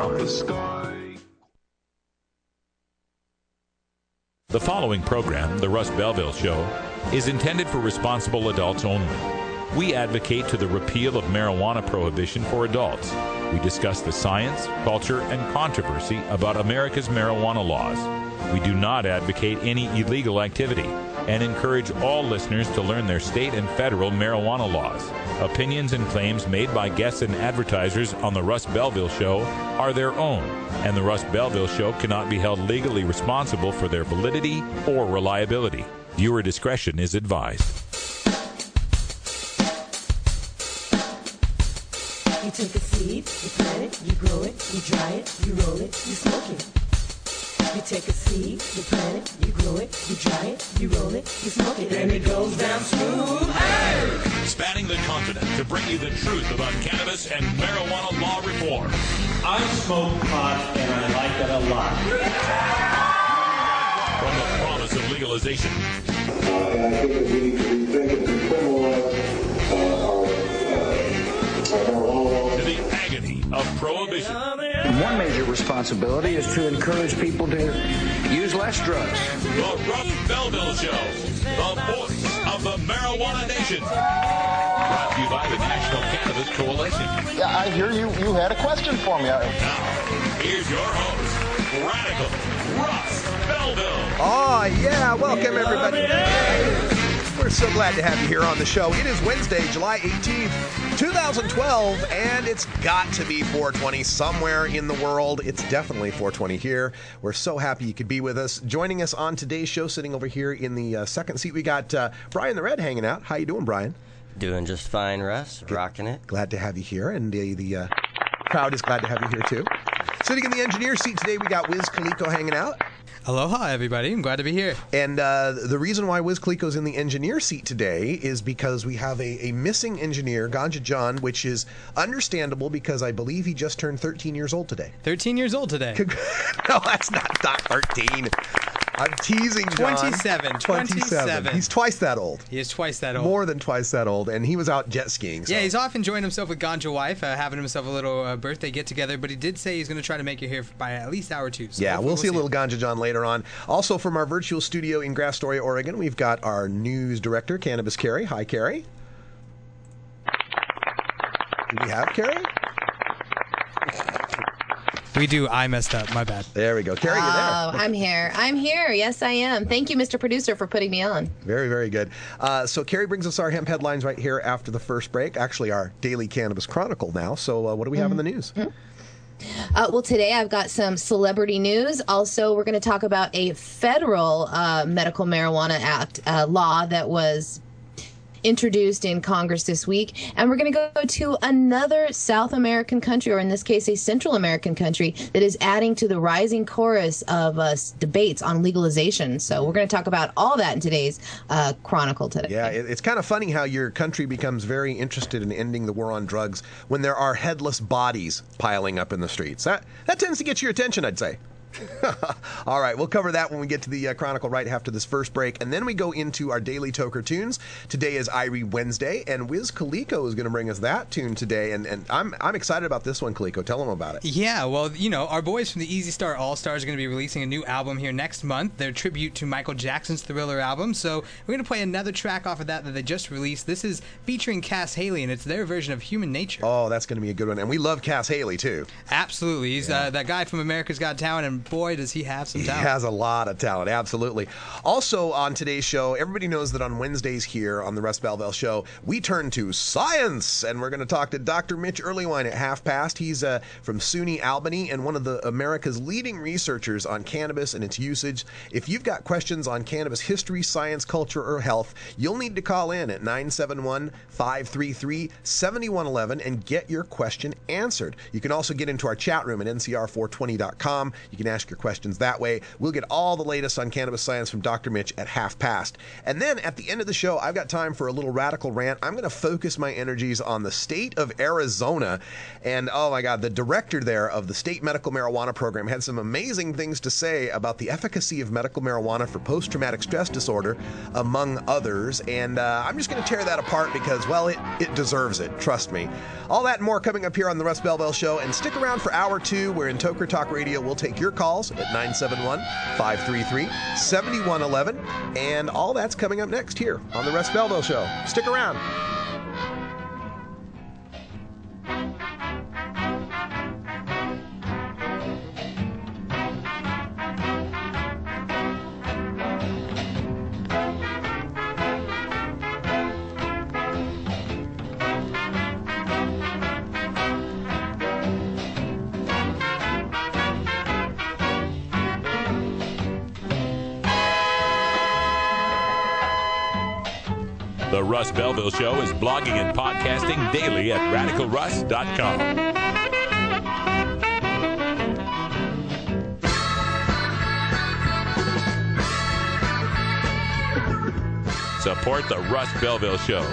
top the sky. The following program, The Russ Belville Show, is intended for responsible adults only. We advocate to the repeal of marijuana prohibition for adults. We discuss the science, culture, and controversy about America's marijuana laws. We do not advocate any illegal activity and encourage all listeners to learn their state and federal marijuana laws. Opinions and claims made by guests and advertisers on The Russ Belville Show are their own, and The Russ Belville Show cannot be held legally responsible for their validity or reliability. Viewer discretion is advised. You take a seed, you plant it, you grow it, you dry it, you roll it, you smoke it. You take a seed, you plant it, you grow it, you dry it, you roll it, you smoke it, and it goes down smooth. Hey! Spanning the continent to bring you the truth about cannabis and marijuana law reform. I smoke pot and I like it a lot. From the promise of legalization. And I think that we need to rethink and decriminalize our marijuana laws. To the agony of prohibition. One major responsibility is to encourage people to use less drugs. The Russ Belville Show, the voice of the marijuana nation. Brought to you by the National Cannabis Coalition. Yeah, I hear you had a question for me. Now, here's your host, Radical Russ Belville. Oh, yeah. Welcome, everybody. We're so glad to have you here on the show. It is Wednesday, July 18th, 2012, and it's got to be 420 somewhere in the world. It's definitely 420 here. We're so happy you could be with us. Joining us on today's show, sitting over here in the second seat, we got Brian the Red hanging out. How you doing, Brian? Doing just fine, Russ. Rocking it. Glad to have you here, and the crowd is glad to have you here, too. Sitting in the engineer seat today, we got Wiz Khalico hanging out. Aloha, everybody. I'm glad to be here. And the reason why Wiz Khalico's in the engineer seat today is because we have a missing engineer, Ganja John, which is understandable because I believe he just turned 13 years old today. 13 years old today. No, that's not 13. I'm teasing, John. 27. He's twice that old. He is twice that old. More than twice that old, and he was out jet skiing. So. Yeah, he's off enjoying himself with Ganja wife, having himself a little birthday get-together, but he did say he's going to try to make it here by at least hour 2. So yeah, we'll see a little Ganja John later on. Also, from our virtual studio in Grass Story, Oregon, we've got our news director, Cannabis Carrie. Hi, Carrie. Do we have Carrie? We do. I messed up. My bad. There we go. Carrie, you're there. I'm here. Yes, I am. Thank you, Mr. Producer, for putting me on. Very, very good. So Carrie brings us our hemp headlines right here after the first break. Actually, our daily Cannabis Chronicle now. So what do we have in the news? Well, today I've got some celebrity news. Also, we're going to talk about a federal medical marijuana act law that was introduced in Congress this week. And we're going to go to another South American country, or in this case, a Central American country, that is adding to the rising chorus of debates on legalization. So we're going to talk about all that in today's Chronicle today. Yeah, it's kind of funny how your country becomes very interested in ending the war on drugs when there are headless bodies piling up in the streets. That tends to get your attention, I'd say. All right, we'll cover that when we get to the Chronicle right after this first break, and then we go into our daily Toker tunes. Today is Irie Wednesday, and Wiz Khalico is going to bring us that tune today, and I'm excited about this one, Khalico. Tell them about it. Yeah, well, our boys from the Easy Star All-Stars are going to be releasing a new album here next month, their tribute to Michael Jackson's Thriller album, so we're going to play another track off of that they just released. This is featuring Cass Haley, and it's their version of Human Nature. Oh, that's going to be a good one, and we love Cass Haley, too. Absolutely. He's that guy from America's Got Talent, and boy, does he have some talent. He has a lot of talent, absolutely. Also on today's show, everybody knows that on Wednesdays here on the Russ Belville Show, we turn to science, and we're going to talk to Dr. Mitch Earlywine at 5:30. He's from SUNY Albany and one of America's leading researchers on cannabis and its usage. If you've got questions on cannabis history, science, culture, or health, you'll need to call in at 971-533-7111 and get your question answered. You can also get into our chat room at ncr420.com. You can ask your questions that way. We'll get all the latest on cannabis science from Dr. Mitch at 1:30. And then at the end of the show, I've got time for a little radical rant. I'm going to focus my energies on the state of Arizona. And oh my God, the director there of the state medical marijuana program had some amazing things to say about the efficacy of medical marijuana for post-traumatic stress disorder, among others. And I'm just going to tear that apart because, well, it deserves it. Trust me. All that and more coming up here on the Russ Belville Show. And stick around for hour 2, where in Toker Talk Radio, we'll take your calls at 971-533-7111. And all that's coming up next here on the Russ Belville Show. Stick around. The Russ Belville Show is blogging and podcasting daily at RadicalRuss.com. Support the Russ Belville Show.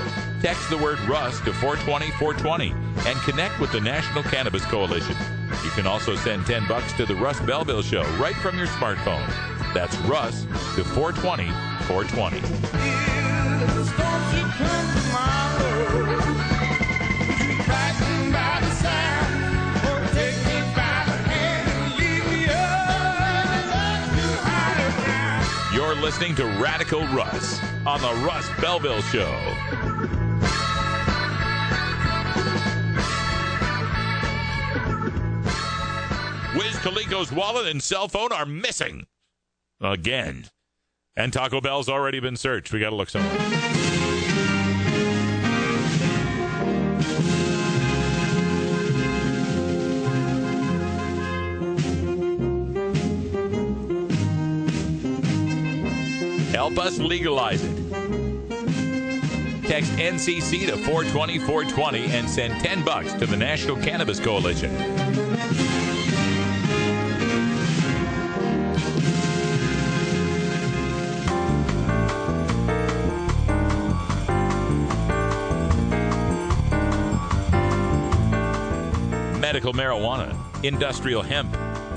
Text the word Russ to 420-420 and connect with the National Cannabis Coalition. You can also send $10 to the Russ Belville Show right from your smartphone. That's Russ to 420-420. You're listening to Radical Russ on the Russ Belville Show. Wiz Khalifa's wallet and cell phone are missing again. And Taco Bell's already been searched. We got to look somewhere. Help us legalize it. Text NCC to 420-420 and send $10 to the National Cannabis Coalition. Medical marijuana, industrial hemp,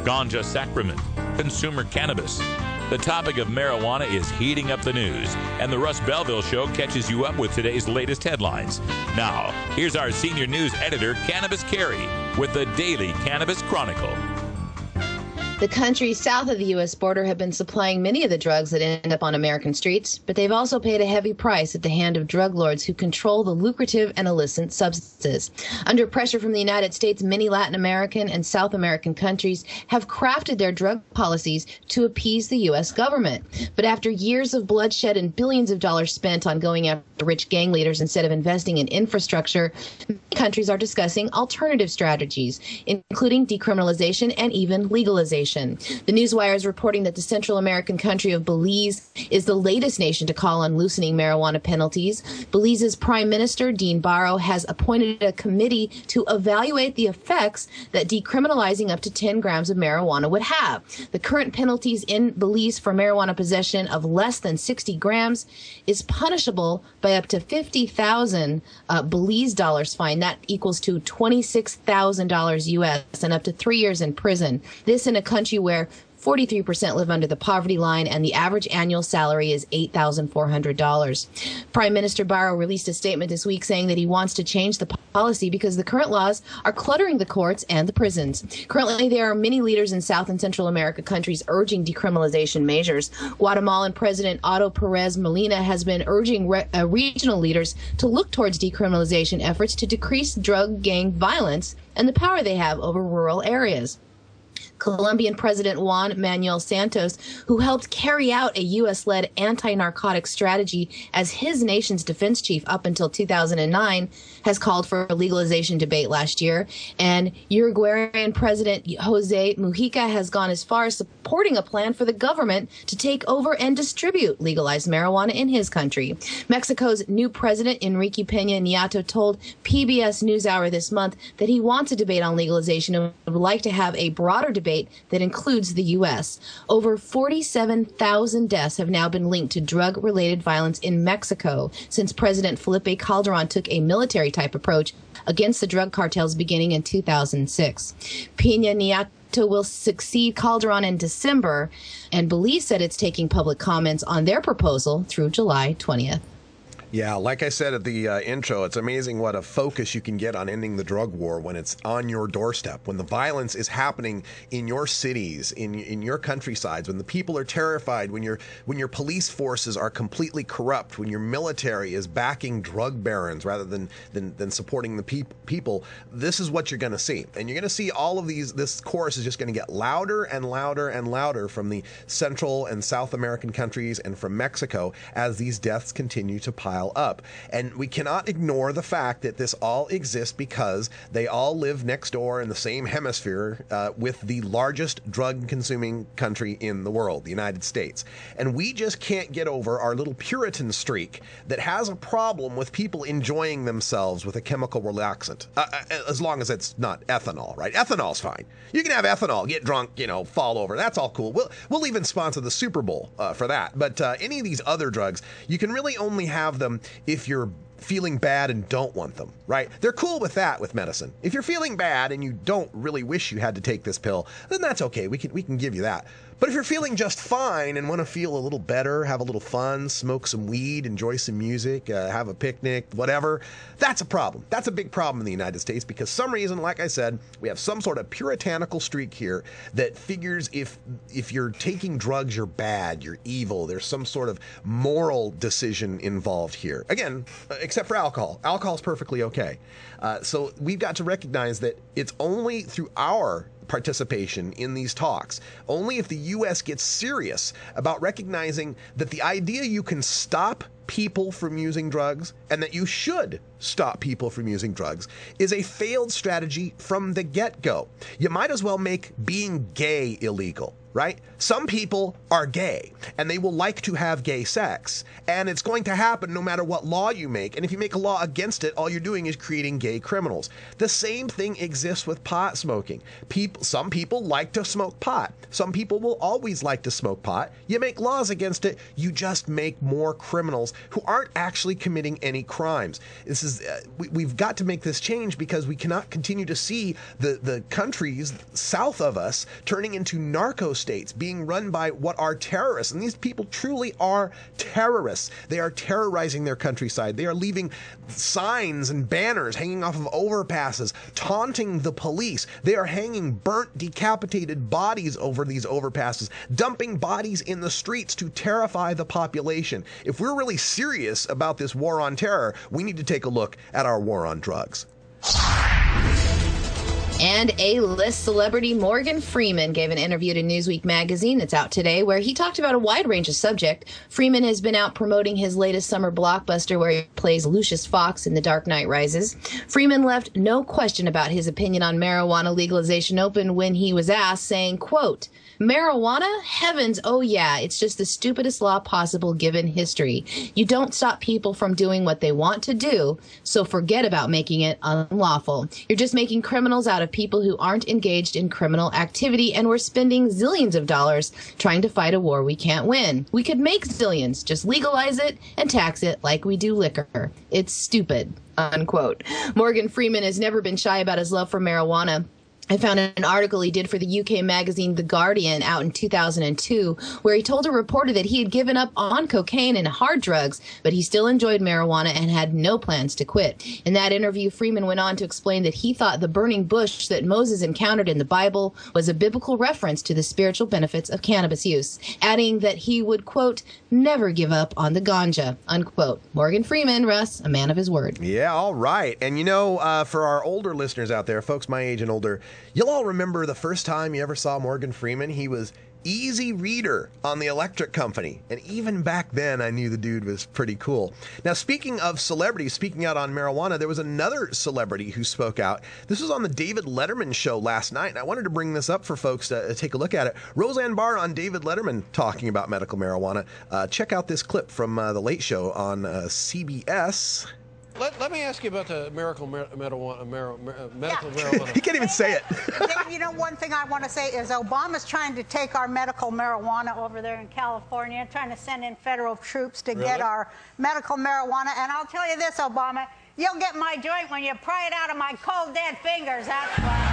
ganja sacrament, consumer cannabis. The topic of marijuana is heating up the news, and the Russ Belville Show catches you up with today's latest headlines. Now, here's our senior news editor, Cannabis Carey, with the Daily Cannabis Chronicle. The countries south of the U.S. border have been supplying many of the drugs that end up on American streets, but they've also paid a heavy price at the hand of drug lords who control the lucrative and illicit substances. Under pressure from the United States, many Latin American and South American countries have crafted their drug policies to appease the U.S. government. But after years of bloodshed and billions of dollars spent on going after rich gang leaders instead of investing in infrastructure, many countries are discussing alternative strategies, including decriminalization and even legalization. The Newswire is reporting that the Central American country of Belize is the latest nation to call on loosening marijuana penalties. Belize's Prime Minister, Dean Barrow, has appointed a committee to evaluate the effects that decriminalizing up to 10 grams of marijuana would have. The current penalties in Belize for marijuana possession of less than 60 grams is punishable by up to 50,000 Belize dollars fine. That equals to $26,000 U.S. and up to 3 years in prison. This in a country where 43% live under the poverty line and the average annual salary is $8,400. Prime Minister Barrow released a statement this week saying that he wants to change the policy because the current laws are cluttering the courts and the prisons. Currently, there are many leaders in South and Central America countries urging decriminalization measures. Guatemalan President Otto Perez Molina has been urging regional leaders to look towards decriminalization efforts to decrease drug gang violence and the power they have over rural areas. Colombian President Juan Manuel Santos, who helped carry out a U.S.-led anti-narcotic strategy as his nation's defense chief up until 2009, has called for a legalization debate last year. And Uruguayan President Jose Mujica has gone as far as supporting a plan for the government to take over and distribute legalized marijuana in his country. Mexico's new president, Enrique Peña Nieto, told PBS NewsHour this month that he wants a debate on legalization and would like to have a broader debate that includes the U.S. Over 47,000 deaths have now been linked to drug-related violence in Mexico since President Felipe Calderon took a military-type approach against the drug cartels beginning in 2006. Peña Nieto will succeed Calderon in December, and Belize said it's taking public comments on their proposal through July 20th. Yeah, like I said at the intro, it's amazing what a focus you can get on ending the drug war when it's on your doorstep, when the violence is happening in your cities, in your countrysides, when the people are terrified, when your police forces are completely corrupt, when your military is backing drug barons rather than supporting the people. This is what you're going to see, and you're going to see all of these. This chorus is just going to get louder and louder and louder from the Central and South American countries and from Mexico as these deaths continue to pile up. And we cannot ignore the fact that this all exists because they all live next door in the same hemisphere with the largest drug-consuming country in the world, the United States. And we just can't get over our little Puritan streak that has a problem with people enjoying themselves with a chemical relaxant, as long as it's not ethanol, right? Ethanol's fine. You can have ethanol, get drunk, fall over. That's all cool. We'll even sponsor the Super Bowl for that. But any of these other drugs, you can really only have them if you're feeling bad and don't want them, right? They're cool with that with medicine. If you're feeling bad and you don't really wish you had to take this pill, then that's okay. We can give you that. But if you're feeling just fine and want to feel a little better, have a little fun, smoke some weed, enjoy some music, have a picnic, whatever, that's a problem. That's a big problem in the United States because some reason, like I said, we have some sort of puritanical streak here that figures if you're taking drugs, you're bad, you're evil. There's some sort of moral decision involved here. Again, except for alcohol. Alcohol's perfectly okay. So we've got to recognize that it's only through our participation in these talks, only if the U.S. gets serious about recognizing that the idea you can stop people from using drugs and that you should stop people from using drugs is a failed strategy from the get-go. You might as well make being gay illegal, right? Some people are gay and they will like to have gay sex, and it's going to happen no matter what law you make. And if you make a law against it, all you're doing is creating gay criminals. The same thing exists with pot smoking. Some people like to smoke pot. Some people will always like to smoke pot. You make laws against it, you just make more criminals who aren't actually committing any crimes. This is we've got to make this change because we cannot continue to see the countries south of us turning into narco states, being run by what are terrorists. And these people truly are terrorists. They are terrorizing their countryside. They are leaving signs and banners hanging off of overpasses, taunting the police. They are hanging burnt, decapitated bodies over these overpasses, dumping bodies in the streets to terrify the population. If we're really serious about this war on terror, we need to take a look at our war on drugs. And A-list celebrity Morgan Freeman gave an interview to Newsweek magazine that's out today where he talked about a wide range of subjects. Freeman has been out promoting his latest summer blockbuster where he plays Lucius Fox in The Dark Knight Rises. Freeman left no question about his opinion on marijuana legalization open when he was asked, saying, quote, "Marijuana? Heavens, oh yeah, it's just the stupidest law possible given history. You don't stop people from doing what they want to do, so forget about making it unlawful. You're just making criminals out of people who aren't engaged in criminal activity, and we're spending zillions of dollars trying to fight a war we can't win. We could make zillions, just legalize it and tax it like we do liquor. It's stupid," unquote. Morgan Freeman has never been shy about his love for marijuana. I found an article he did for the UK magazine The Guardian out in 2002 where he told a reporter that he had given up on cocaine and hard drugs, but he still enjoyed marijuana and had no plans to quit. In that interview, Freeman went on to explain that he thought the burning bush that Moses encountered in the Bible was a biblical reference to the spiritual benefits of cannabis use, adding that he would, quote, "never give up on the ganja," unquote. Morgan Freeman, Russ, a man of his word. Yeah, all right. And for our older listeners out there, folks my age and older, you'll all remember the first time you ever saw Morgan Freeman. He was Easy Reader on the Electric Company. And even back then, I knew the dude was pretty cool. Now, speaking of celebrities speaking out on marijuana, there was another celebrity who spoke out. This was on the David Letterman show last night, and I wanted to bring this up for folks to take a look at it. Roseanne Barr on David Letterman talking about medical marijuana. Check out this clip from The Late Show on CBS. Let me ask you about the medical marijuana. He can't even say it. You know, one thing I want to say is Obama's trying to take our medical marijuana over there in California, trying to send in federal troops to get our medical marijuana. And I'll tell you this, Obama, you'll get my joint when you pry it out of my cold, dead fingers. That's why.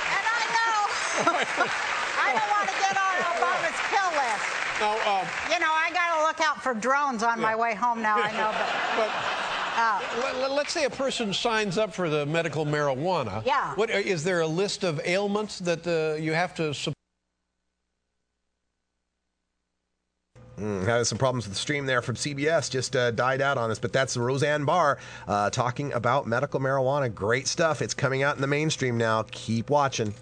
And I know I don't want to get on Obama's kill list. Now, you know, I got to look out for drones on my way home now, I know. But let's say a person signs up for the medical marijuana. Yeah. What, is there a list of ailments that you have to support? Having some problems with the stream there from CBS, just died out on us, but that's Roseanne Barr talking about medical marijuana. Great stuff. It's coming out in the mainstream now. Keep watching.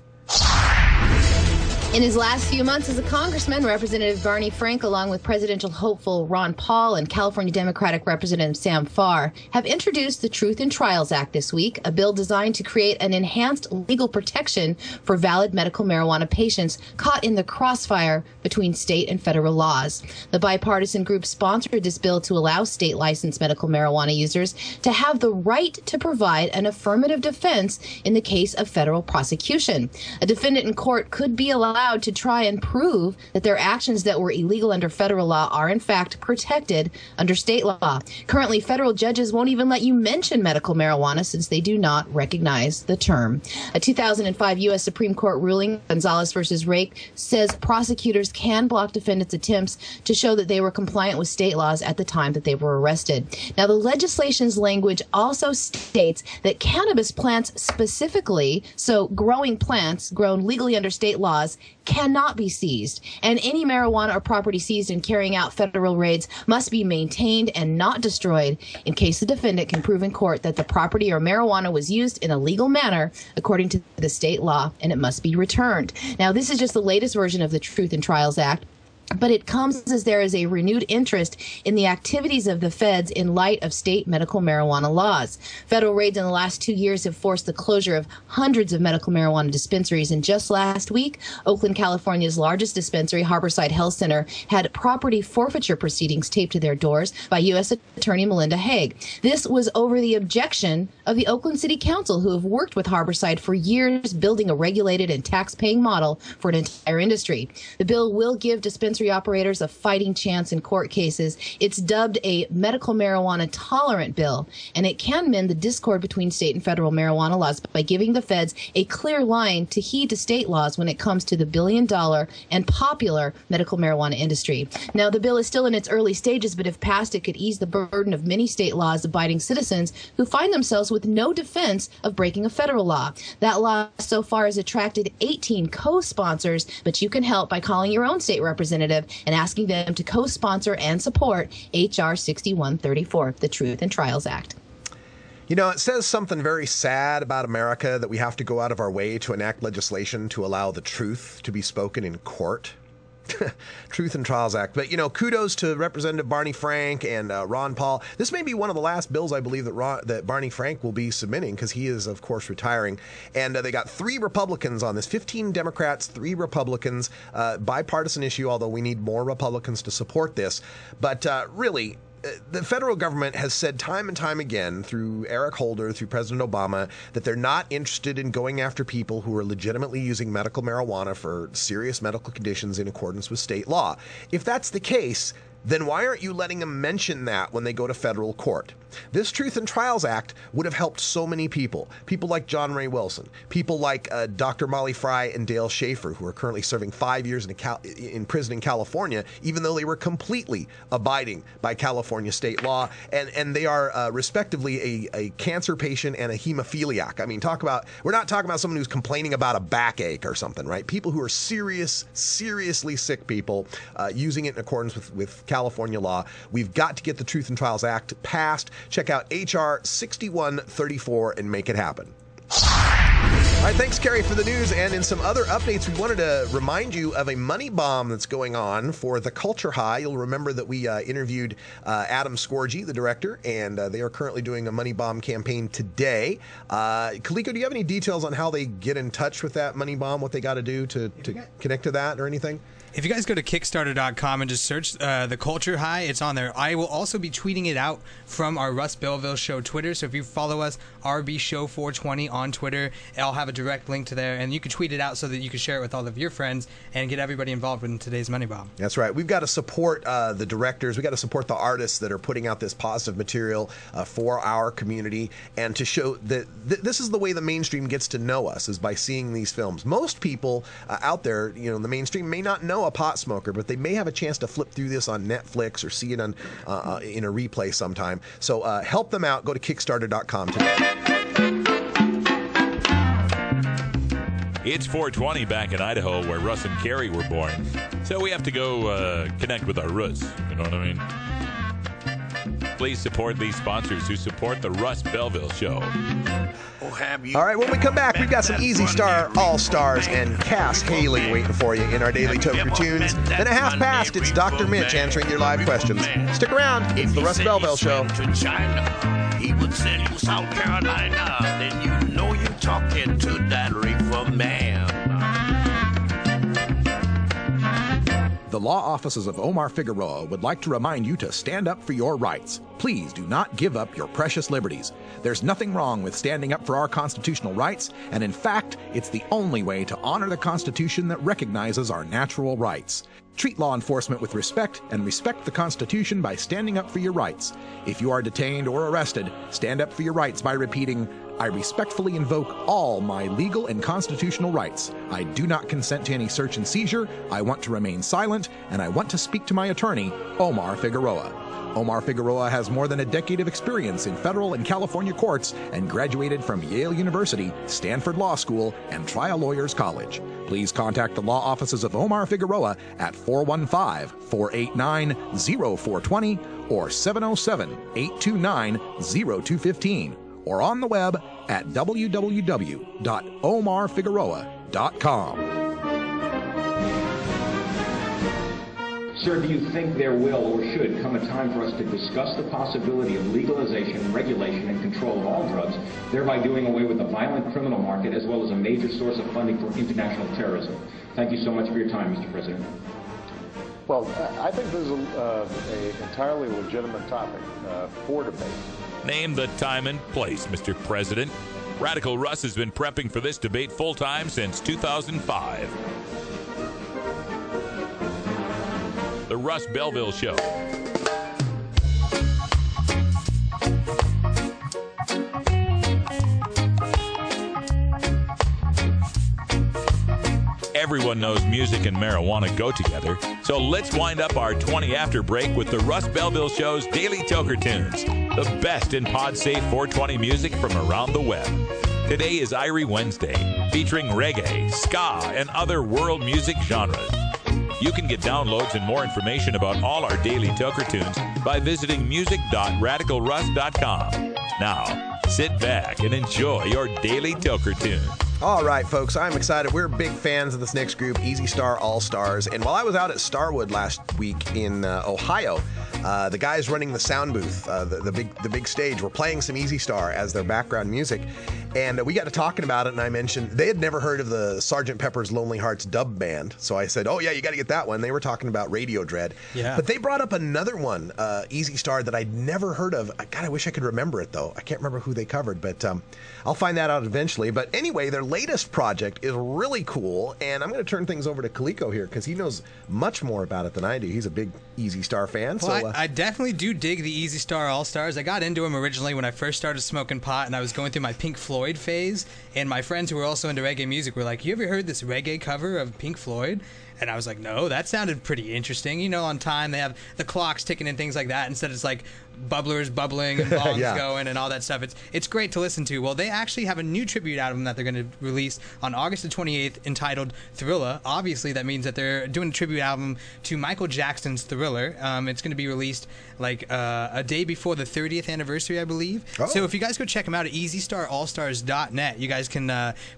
In his last few months as a congressman, Representative Barney Frank, along with presidential hopeful Ron Paul and California Democratic Representative Sam Farr, have introduced the Truth in Trials Act this week, a bill designed to create an enhanced legal protection for valid medical marijuana patients caught in the crossfire between state and federal laws. The bipartisan group sponsored this bill to allow state-licensed medical marijuana users to have the right to provide an affirmative defense in the case of federal prosecution. A defendant in court could be allowed to try and prove that their actions that were illegal under federal law are in fact protected under state law. Currently, federal judges won't even let you mention medical marijuana since they do not recognize the term. A 2005 U.S. Supreme Court ruling, Gonzalez versus Rake, says prosecutors can block defendants' attempts to show that they were compliant with state laws at the time that they were arrested. Now, the legislation's language also states that cannabis plants specifically, so growing plants grown legally under state laws, cannot be seized, and any marijuana or property seized in carrying out federal raids must be maintained and not destroyed in case the defendant can prove in court that the property or marijuana was used in a legal manner according to the state law, and it must be returned. Now, this is just the latest version of the Truth in Trials Act, but it comes as there is a renewed interest in the activities of the feds in light of state medical marijuana laws. Federal raids in the last 2 years have forced the closure of hundreds of medical marijuana dispensaries, and just last week, Oakland, California's largest dispensary, Harborside Health Center, had property forfeiture proceedings taped to their doors by U.S. Attorney Melinda Haig. This was over the objection of the Oakland City Council, who have worked with Harborside for years, building a regulated and tax-paying model for an entire industry. The bill will give dispensaries operators a fighting chance in court cases. It's dubbed a medical marijuana tolerant bill, and it can mend the discord between state and federal marijuana laws by giving the feds a clear line to heed to state laws when it comes to the billion-dollar and popular medical marijuana industry. Now, the bill is still in its early stages, but if passed, it could ease the burden of many state laws-abiding citizens who find themselves with no defense of breaking a federal law. That law so far has attracted 18 co-sponsors, but you can help by calling your own state representative and asking them to co-sponsor and support H.R. 6134, the Truth in Trials Act. You know, it says something very sad about America that we have to go out of our way to enact legislation to allow the truth to be spoken in court. Truth in Trials Act. But, you know, kudos to Representative Barney Frank and Ron Paul. This may be one of the last bills, I believe, that Barney Frank will be submitting, because he is, of course, retiring. And they got 3 Republicans on this, 15 Democrats, 3 Republicans. Bipartisan issue, although we need more Republicans to support this. But really, the federal government has said time and time again, through Eric Holder, through President Obama, that they're not interested in going after people who are legitimately using medical marijuana for serious medical conditions in accordance with state law. If that's the case, then why aren't you letting them mention that when they go to federal court? This Truth in Trials Act would have helped so many people. People like John Ray Wilson, people like Dr. Molly Fry and Dale Schaefer, who are currently serving 5 years in prison in California, even though they were completely abiding by California state law. And they are respectively a cancer patient and a hemophiliac. I mean, we're not talking about someone who's complaining about a backache or something, right? People who are seriously sick people using it in accordance with California law. We've got to get the Truth in Trials Act passed. Check out H.R. 6134 and make it happen. All right, thanks, Carrie, for the news. And in some other updates, we wanted to remind you of a money bomb that's going on for the Culture High. You'll remember that we interviewed Adam Scorgi, the director, and they are currently doing a money bomb campaign today. Kaliko, do you have any details on how they get in touch with that money bomb, what they got to do to connect to that or anything? If you guys go to Kickstarter.com and just search the Culture High, it's on there. I will also be tweeting it out from our Russ Belville Show Twitter. So if you follow us, RB Show 420 on Twitter, I'll have a direct link to there. And you can tweet it out so that you can share it with all of your friends and get everybody involved in today's Money Bomb. That's right. We've got to support the directors. We've got to support the artists that are putting out this positive material for our community, and to show that this is the way the mainstream gets to know us, is by seeing these films. Most people out there, in the mainstream may not know a pot smoker, but they may have a chance to flip through this on Netflix or see it on in a replay sometime. So help them out. Go to Kickstarter.com today. It's 420 back in Idaho, where Russ and Carrie were born. So we have to go connect with our Russ. You know what I mean? Please support these sponsors who support the Russ Belville Show. All right, when we come back, we've got some Easy Star All-Stars and Cass Haley waiting for you in our Daily Toker Tunes. Then at 1/2 it's Dr. Mitch answering your live questions. Stick around. It's the Russ Belville Show. He would sell you South Carolina. Then you know you're talking to that reefer man. The law offices of Omar Figueroa would like to remind you to stand up for your rights. Please do not give up your precious liberties. There's nothing wrong with standing up for our constitutional rights, and in fact, it's the only way to honor the Constitution that recognizes our natural rights. Treat law enforcement with respect and respect the Constitution by standing up for your rights. If you are detained or arrested, stand up for your rights by repeating, "I respectfully invoke all my legal and constitutional rights. I do not consent to any search and seizure. I want to remain silent, and I want to speak to my attorney, Omar Figueroa." Omar Figueroa has more than a decade of experience in federal and California courts and graduated from Yale University, Stanford Law School, and Trial Lawyers College. Please contact the law offices of Omar Figueroa at 415-489-0420 or 707-829-0215, or on the web at www.omarfigueroa.com. Sir, do you think there will or should come a time for us to discuss the possibility of legalization, regulation, and control of all drugs, thereby doing away with the violent criminal market as well as a major source of funding for international terrorism? Thank you so much for your time, Mr. President. Well, I think this is an entirely legitimate topic for debate. Name the time and place, Mr. President. Radical Russ has been prepping for this debate full-time since 2005. The Russ Belville Show. Everyone knows music and marijuana go together, so let's wind up our 20 after break with the Russ Belville Show's Daily Toker Tunes, the best in pod-safe 420 music from around the web. Today is Irie Wednesday, featuring reggae, ska, and other world music genres. You can get downloads and more information about all our Daily Toker Tunes by visiting music.radicalruss.com. Now, sit back and enjoy your Daily Toker Tune. All right, folks, I'm excited. We're big fans of this next group, Easy Star All-Stars. And while I was out at Starwood last week in Ohio, the guys running the sound booth, the big stage, were playing some Easy Star as their background music. And we got to talking about it, and I mentioned they had never heard of the Sgt. Pepper's Lonely Hearts dub band. So I said, oh, yeah, you got to get that one. They were talking about Radio Dread. Yeah. But they brought up another one, Easy Star, that I'd never heard of. God, I wish I could remember it, though. I can't remember who they covered, but I'll find that out eventually. But anyway, their latest project is really cool, and I'm going to turn things over to Kaliko here because he knows much more about it than I do. He's a big Easy Star fan. Well, so I definitely do dig the Easy Star All-Stars. I got into them originally when I first started smoking pot, and I was going through my Pink Floyd phase, and my friends who were also into reggae music were like, you ever heard this reggae cover of Pink Floyd? And I was like, no, that sounded pretty interesting. You know, on time, they have the clocks ticking and things like that. Instead, it's like bubblers bubbling and bongs Yeah. going and all that stuff. It's great to listen to. Well, they actually have a new tribute album that they're going to release on August the 28th entitled Thriller. Obviously, that means that they're doing a tribute album to Michael Jackson's Thriller. It's going to be released like a day before the 30th anniversary, I believe. Oh. So if you guys go check them out at EasyStarAllStars.net, you guys can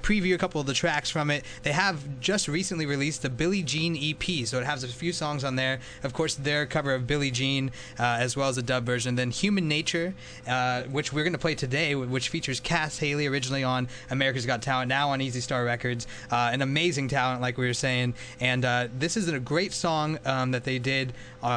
preview a couple of the tracks from it. They have just recently released the Billie Jean EP, so it has a few songs on there. Of course, their cover of Billie Jean, as well as a dub version. Then Human Nature, which we're going to play today, which features Cass Haley, originally on America's Got Talent, now on Easy Star Records. An amazing talent, like we were saying. And this is a great song that they did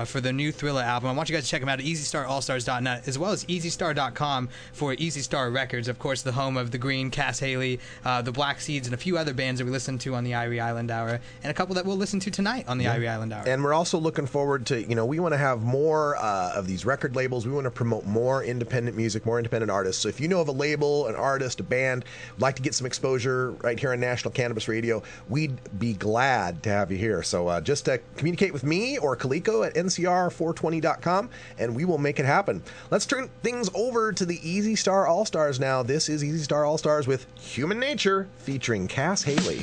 for the new Thriller album. I want you guys to check them out at EasyStarAllStars.net, as well as EasyStar.com for Easy Star Records, of course, the home of The Green, Cass Haley, the Black Seeds, and a few other bands that we listened to on the Irie Island Hour, and a couple that we'll listen to tonight on the Irie Island Hour. And we're also looking forward to, we want to have more of these record labels. We want to promote more independent music, more independent artists. So if you know of a label, an artist, a band, would like to get some exposure right here on National Cannabis Radio, we'd be glad to have you here. So just communicate with me or Kaliko at ncr420.com, and we will make it happen. Let's turn things over to the Easy Star All-Stars now. This is Easy Star All-Stars with Human Nature featuring Cass Haley.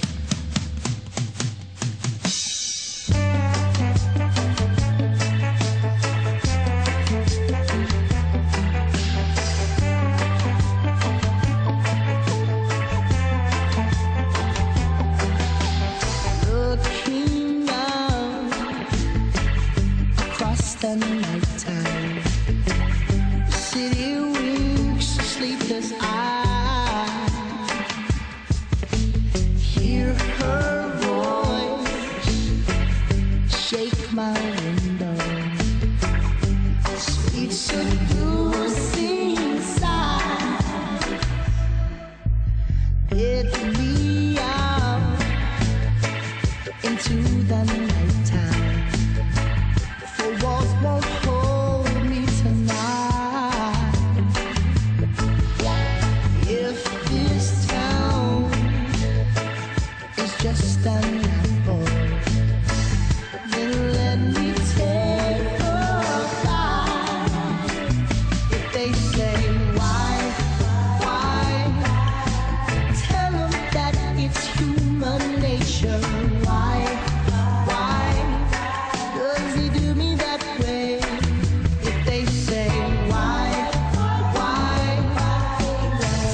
Looking out across the nighttime, the city winks a sleepless eye. Hear her voice shake my window, sweet seducing sigh. Get me out into the nighttime. Four walls won't hold me tonight. If this town is just an apple, then let me take a bite. If they say why, tell them that it's human nature. Why does he do me that way? If they say why,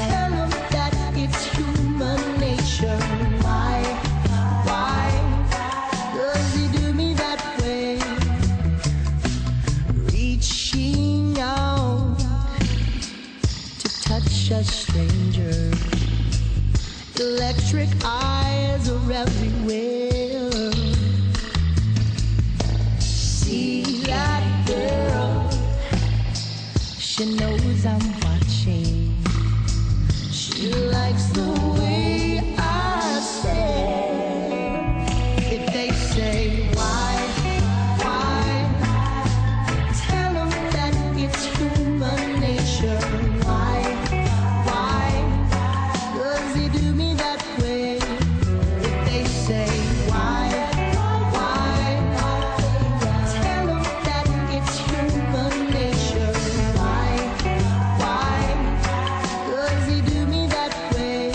tell them that it's human nature. Why does he do me that way? Reaching out to touch a stranger, electric eyes are everywhere. See that girl, she knows I'm watching. She likes the way I stare. If they say why, tell them that it's human nature. Why does he do me that way? If they say why, tell them that it's human nature. Why does he do me that way?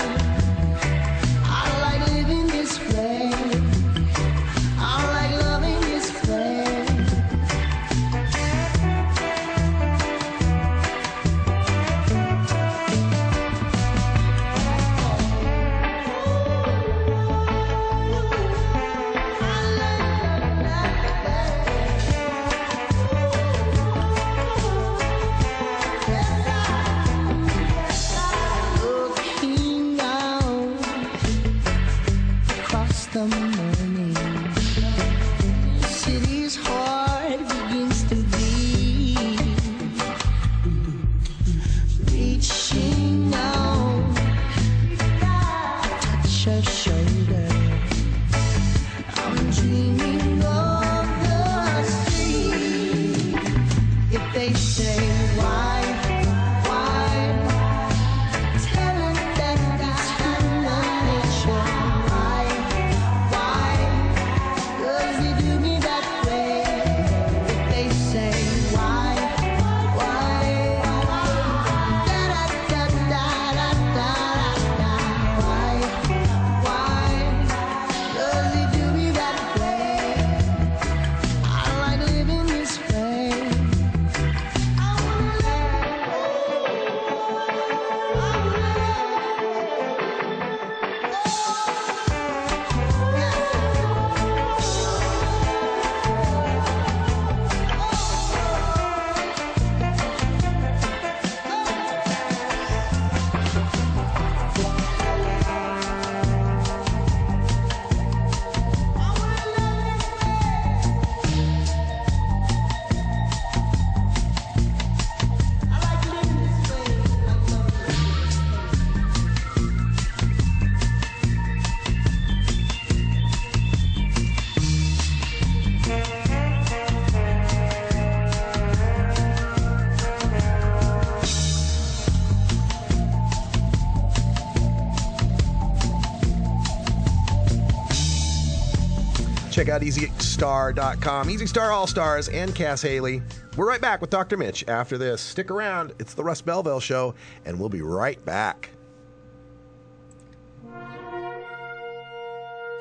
Check out EasyStar.com. Easy Star All-Stars and Cass Haley. We're right back with Dr. Mitch after this. Stick around. It's the Russ Belville Show, and we'll be right back.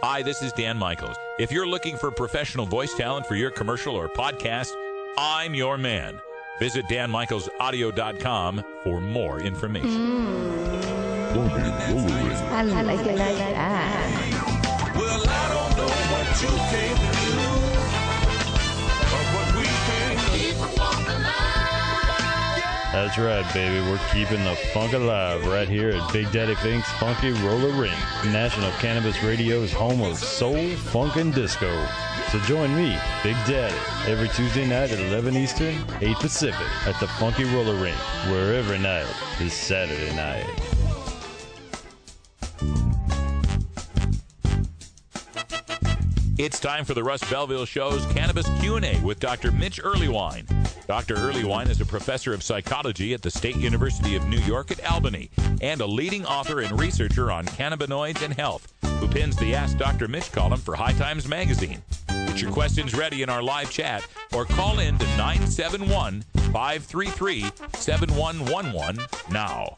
Hi, this is Dan Michaels. If you're looking for professional voice talent for your commercial or podcast, I'm your man. Visit danmichaelsaudio.com for more information. I like it like that. Well, I don't know what you came to do, but what we came to keep the funk alive. That's right, baby. We're keeping the funk alive right here at Big Daddy Fink's Funky Roller Ring. National Cannabis Radio's home of soul, funk, and disco. So join me, Big Daddy, every Tuesday night at 11 Eastern, 8 Pacific at the Funky Roller Ring, where every night is Saturday night. It's time for the Russ Belville Show's Cannabis Q&A with Dr. Mitch Earlywine. Dr. Earlywine is a professor of psychology at the State University of New York at Albany and a leading author and researcher on cannabinoids and health, who pins the Ask Dr. Mitch column for High Times magazine. Get your questions ready in our live chat or call in to 971-533-7111 now.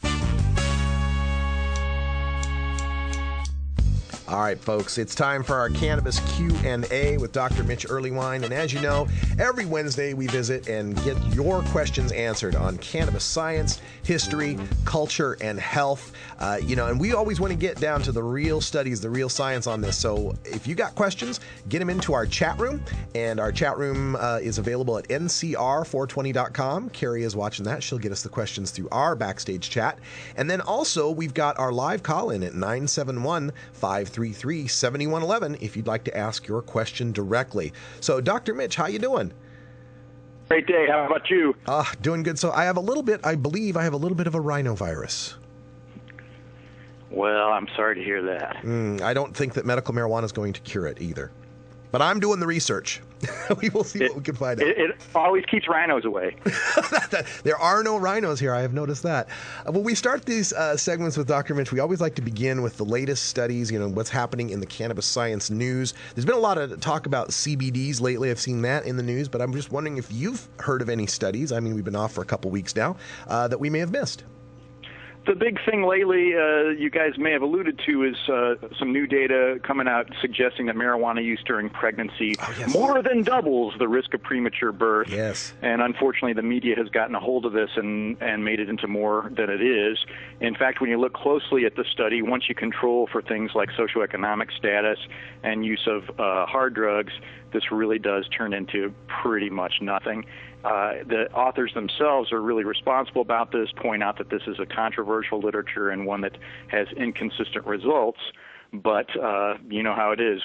All right, folks, it's time for our Cannabis Q&A with Dr. Mitch Earlywine. And as you know, every Wednesday we visit and get your questions answered on cannabis science, history, culture, and health. And we always want to get down to the real studies, the real science on this. So if you got questions, get them into our chat room. And our chat room is available at ncr420.com. Carrie is watching that. She'll get us the questions through our backstage chat. And then also, we've got our live call-in at 971-533-7111 if you'd like to ask your question directly. So, Dr. Mitch, how you doing? Great day. How about you? Doing good. So I believe I have a little bit of a rhinovirus. Well, I'm sorry to hear that. I don't think that medical marijuana is going to cure it either. But I'm doing the research. We will see what we can find out. It always keeps rhinos away. There are no rhinos here. I have noticed that. When we start these segments with Dr. Mitch, we always like to begin with the latest studies, what's happening in the cannabis science news. There's been a lot of talk about CBDs lately. I've seen that in the news, but I'm just wondering if you've heard of any studies. I mean, we've been off for a couple weeks now that we may have missed. The big thing lately, you guys may have alluded to, is some new data coming out suggesting that marijuana use during pregnancy more than doubles the risk of premature birth. Yes. And unfortunately, the media has gotten a hold of this and made it into more than it is. In fact, when you look closely at the study, once you control for things like socioeconomic status and use of hard drugs, this really does turn into pretty much nothing. The authors themselves are really responsible about this, point out that this is a controversial literature and one that has inconsistent results. But you know how it is.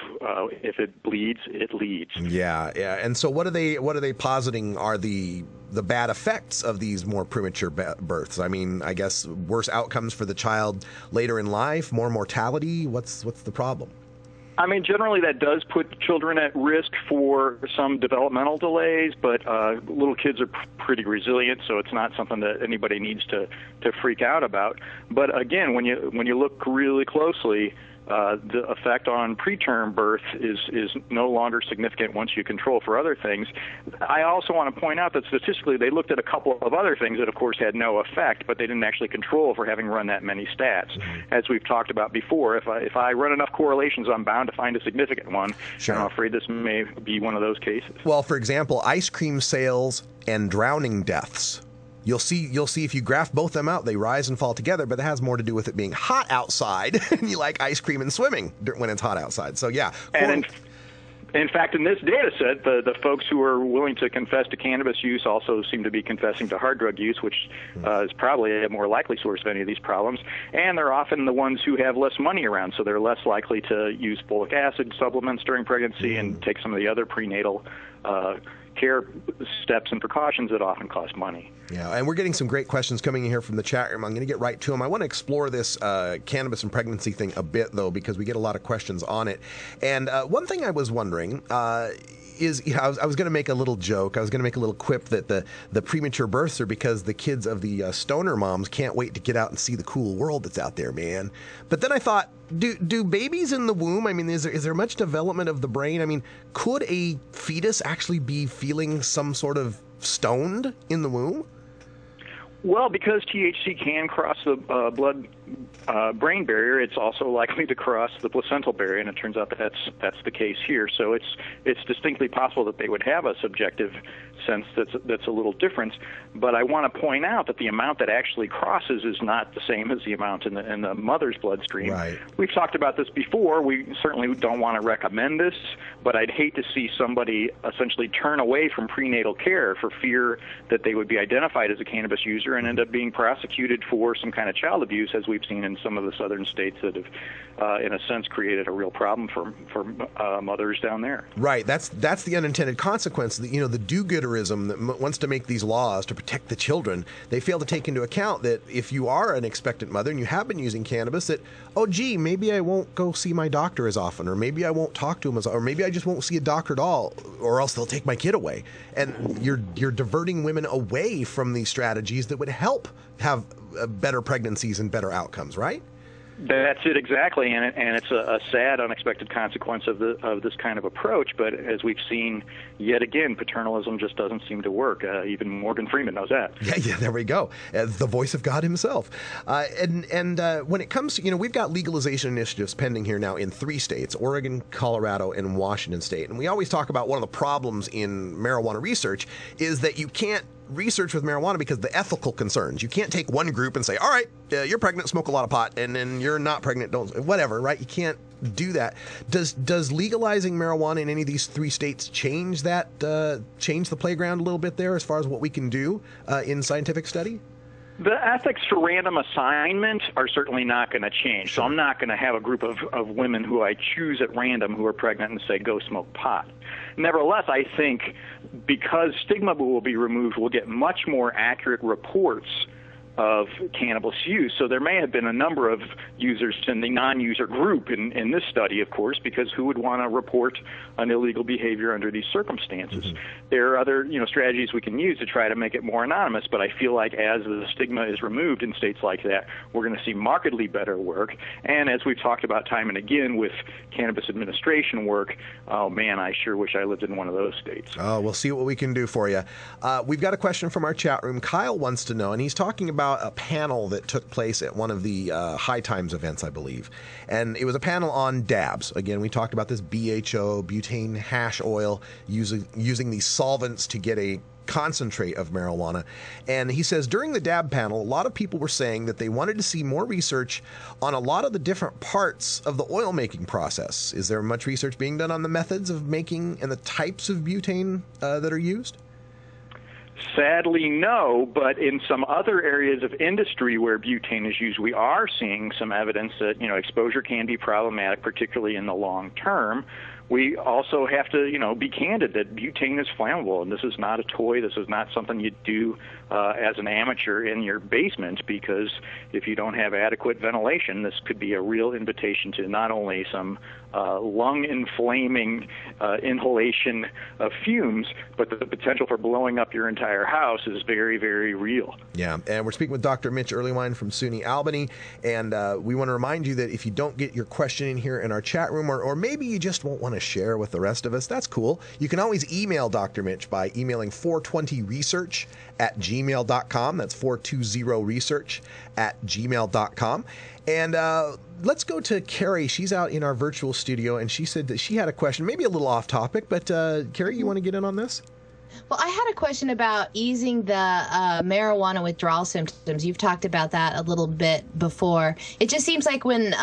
If it bleeds, it leads. Yeah. And so what are they positing are the bad effects of these more premature births? I mean, I guess worse outcomes for the child later in life, more mortality. What's the problem? I mean, generally that does put children at risk for some developmental delays, but little kids are pretty resilient, so it's not something that anybody needs to freak out about. But again, when you look really closely, the effect on preterm birth is no longer significant once you control for other things. I also want to point out that statistically they looked at a couple of other things that, of course, had no effect, but they didn't actually control for having run that many stats. As we've talked about before, if I run enough correlations, I'm bound to find a significant one. Sure. And I'm afraid this may be one of those cases. Well, for example, ice cream sales and drowning deaths. You'll see if you graph both them out, they rise and fall together, but it has more to do with it being hot outside, and you like ice cream and swimming when it's hot outside. So, yeah. And in fact, in this data set, the folks who are willing to confess to cannabis use also seem to be confessing to hard drug use, which is probably a more likely source of any of these problems. And they're often the ones who have less money around, so they're less likely to use folic acid supplements during pregnancy and take some of the other prenatal care steps and precautions that often cost money. Yeah, and we're getting some great questions coming in here from the chat room. I'm going to get right to them. I want to explore this cannabis and pregnancy thing a bit, though, because we get a lot of questions on it. And one thing I was wondering is, I was going to make a little joke. I was going to make a little quip that the premature births are because the kids of the stoner moms can't wait to get out and see the cool world that's out there, man. But then I thought, do babies in the womb, I mean, is there much development of the brain? I mean, could a fetus actually be feeling some sort of stoned in the womb? Well, because THC can cross the blood-brain barrier, it's also likely to cross the placental barrier, and it turns out that that's the case here. So it's distinctly possible that they would have a subjective sense that's a little different. But I want to point out that the amount that actually crosses is not the same as the amount in the mother's bloodstream. Right. We've talked about this before. We certainly don't want to recommend this, but I'd hate to see somebody essentially turn away from prenatal care for fear that they would be identified as a cannabis user and end up being prosecuted for some kind of child abuse, as we've seen in some of the southern states that have, in a sense, created a real problem for mothers down there. Right. That's the unintended consequence. The do-gooderism that wants to make these laws to protect the children. They fail to take into account that if you are an expectant mother and you have been using cannabis, that, oh, gee, maybe I won't go see my doctor as often, or maybe I won't talk to him as often, or maybe I just won't see a doctor at all, or else they'll take my kid away. And you're diverting women away from these strategies that would help have better pregnancies and better outcomes, right? That's it exactly, and it's a sad, unexpected consequence of this kind of approach. But as we've seen, yet again, paternalism just doesn't seem to work. Even Morgan Freeman knows that. Yeah, there we go. The voice of God himself. And when it comes to, we've got legalization initiatives pending here now in 3 states: Oregon, Colorado, and Washington State. And we always talk about one of the problems in marijuana research is that you can't research with marijuana because of the ethical concerns. You can't take one group and say, all right, you're pregnant, smoke a lot of pot, and then you're not pregnant, don't, whatever, right? You can't do that. Does legalizing marijuana in any of these 3 states change that, change the playground a little bit there as far as what we can do in scientific study? The ethics for random assignment are certainly not going to change. So I'm not going to have a group of women who I choose at random who are pregnant and say, go smoke pot. Nevertheless, I think because stigma will be removed, we'll get much more accurate reports of cannabis use. So there may have been a number of users in the non-user group in this study, of course, because who would want to report an illegal behavior under these circumstances? Mm-hmm. There are other strategies we can use to try to make it more anonymous, but I feel like as the stigma is removed in states like that, we're going to see markedly better work. And as we've talked about time and again with cannabis administration work, oh man, I sure wish I lived in one of those states. Oh, we'll see what we can do for you. We've got a question from our chat room. Kyle wants to know, and he's talking about a panel that took place at one of the High Times events, I believe. And it was a panel on dabs. Again, we talked about this BHO, butane hash oil, using these solvents to get a concentrate of marijuana. And he says during the dab panel, a lot of people were saying that they wanted to see more research on a lot of the different parts of the oil making process. Is there much research being done on the methods of making and the types of butane that are used? Sadly, no, but in some other areas of industry where butane is used, we are seeing some evidence that, exposure can be problematic, particularly in the long term. We also have to, be candid that butane is flammable, and this is not a toy. This is not something you do as an amateur in your basement, because if you don't have adequate ventilation, this could be a real invitation to not only some lung-inflaming inhalation of fumes, but the potential for blowing up your entire house is very, very real. Yeah, and we're speaking with Dr. Mitch Earlywine from SUNY Albany, and we want to remind you that if you don't get your question in here in our chat room, or maybe you just won't want to share with the rest of us, that's cool. You can always email Dr. Mitch by emailing 420research@gmail.com. That's 420research@gmail.com. And let's go to Carrie. She's out in our virtual studio, and she said that she had a question, maybe a little off topic, but Carrie, you want to get in on this? Well, I had a question about easing the marijuana withdrawal symptoms. You've talked about that a little bit before. It just seems like when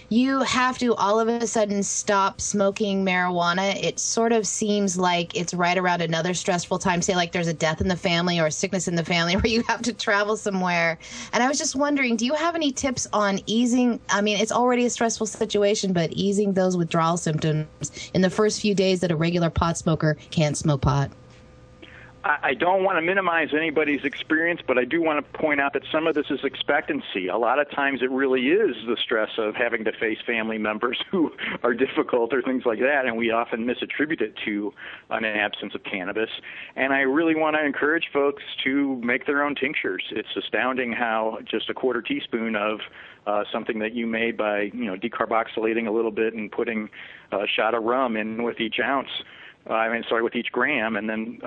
you have to all of a sudden stop smoking marijuana, it sort of seems like it's right around another stressful time, say like there's a death in the family or a sickness in the family where you have to travel somewhere. And I was just wondering, do you have any tips on easing, it's already a stressful situation, but easing those withdrawal symptoms in the first few days that a regular pot smoker can't smoke pot? I don't want to minimize anybody's experience, but I do want to point out that some of this is expectancy. A lot of times it really is the stress of having to face family members who are difficult or things like that, and we often misattribute it to an absence of cannabis. And I really want to encourage folks to make their own tinctures. It's astounding how just a quarter teaspoon of something that you made by, decarboxylating a little bit and putting a shot of rum in with each ounce, with each gram, and then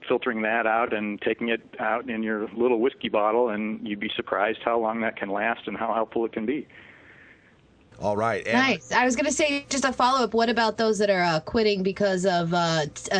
filtering that out and taking it out in your little whiskey bottle, and you'd be surprised how long that can last and how helpful it can be. All right. Nice. I was going to say, just a follow-up, what about those that are quitting because of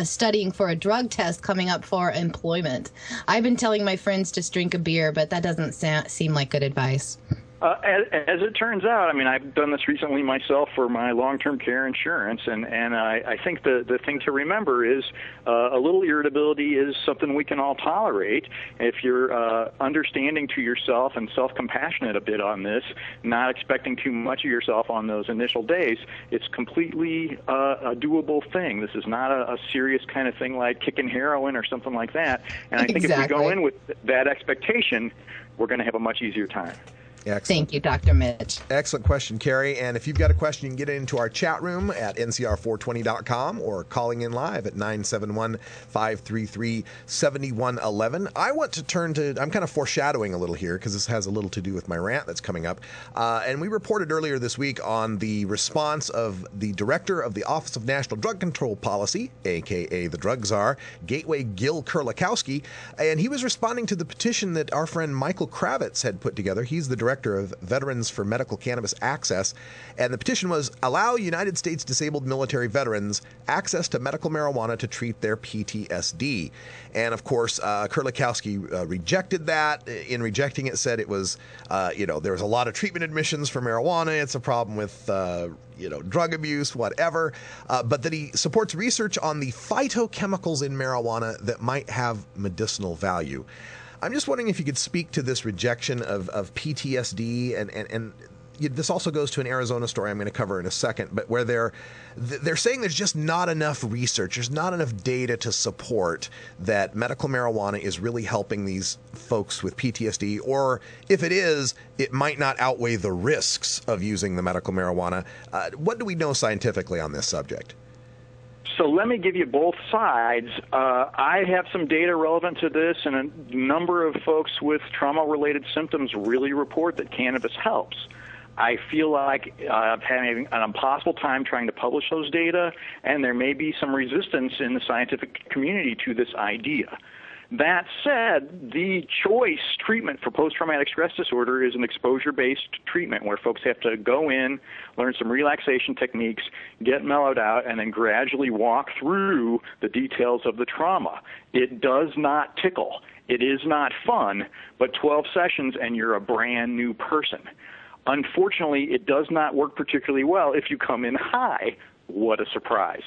studying for a drug test coming up for employment? I've been telling my friends to drink a beer, but that doesn't seem like good advice. As it turns out, I've done this recently myself for my long-term care insurance, and I think the thing to remember is a little irritability is something we can all tolerate. If you're understanding to yourself and self-compassionate a bit on this, not expecting too much of yourself on those initial days, it's completely a doable thing. This is not a serious kind of thing like kicking heroin or something like that. And I think if we go in with that expectation, we're going to have a much easier time. Excellent. Thank you, Dr. Mitch. Excellent question, Carrie. And if you've got a question, you can get into our chat room at ncr420.com or calling in live at 971-533-7111. I want to turn to, I'm kind of foreshadowing a little here because this has a little to do with my rant that's coming up. And we reported earlier this week on the response of the director of the Office of National Drug Control Policy, a.k.a. the Drug Czar, Gateway Gil Kurlikowski. And he was responding to the petition that our friend Michael Kravitz had put together. He's the director of Veterans for Medical Cannabis Access, and the petition was allow United States disabled military veterans access to medical marijuana to treat their PTSD. And of course, Kurlikowski rejected that. In rejecting it, said it was, there was a lot of treatment admissions for marijuana. It's a problem with, drug abuse, whatever. But that he supports research on the phytochemicals in marijuana that might have medicinal value. I'm just wondering if you could speak to this rejection of PTSD, and this also goes to an Arizona story I'm going to cover in a second, but where they're saying there's just not enough research, there's not enough data to support that medical marijuana is really helping these folks with PTSD, or if it is, it might not outweigh the risks of using the medical marijuana. What do we know scientifically on this subject? So let me give you both sides. I have some data relevant to this, and a number of folks with trauma-related symptoms really report that cannabis helps. I feel like I'm having an impossible time trying to publish those data, and there may be some resistance in the scientific community to this idea. That said, the choice treatment for post-traumatic stress disorder is an exposure-based treatment where folks have to go in, learn some relaxation techniques, get mellowed out, and then gradually walk through the details of the trauma. It does not tickle. It is not fun, but 12 sessions and you're a brand new person. Unfortunately, it does not work particularly well if you come in high. What a surprise.